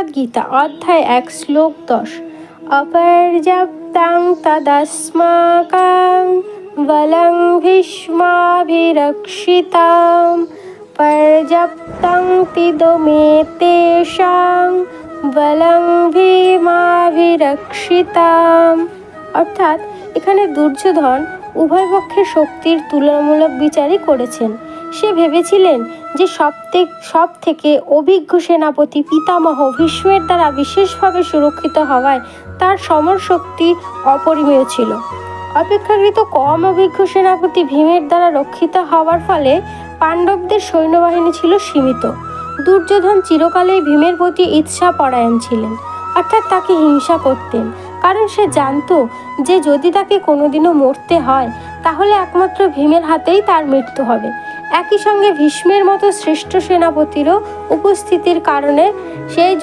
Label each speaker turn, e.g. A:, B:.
A: ভগবদ্গীতা অধ্যায় 1 শ্লোক 10। অপর্যাপ্তাং তদস্মাকং বলং ভীষ্মাভিরক্ষিতাং পর্যাপ্তং তিদমেতেষাং বলং ভীমাভিরক্ষিতাম। অর্থাৎ এখানে দুর্যোধন উভয় পক্ষের শক্তির তুলনামূলক বিচারই করেছেন। সে ভেবেছিলেন যে সব থেকে অভিজ্ঞ সেনাপতি পিতামহ ভীষ্মের দ্বারা বিশেষভাবে সুরক্ষিত হওয়ায় তার সমর শক্তি অপরিমেয় ছিল। অপেক্ষাকৃত কম অভিজ্ঞ সেনাপতি ভীমের দ্বারা রক্ষিত হওয়ার ফলে পাণ্ডবদের সৈন্যবাহিনী ছিল সীমিত। দুর্যোধন চিরকালেই ভীমের প্রতি ঈর্ষাপরায়ণ ছিলেন, অর্থাৎ তাকে হিংসা করতেন, কারণ সে জানত যে যদি তাকে কোনোদিনও মরতে হয় তাহলে একমাত্র ভীমের হাতেই তার মৃত্যু হবে। একই সঙ্গে ভীষ্মের মতো শ্রেষ্ঠ সেনাপতিরও উপস্থিতির কারণে সেই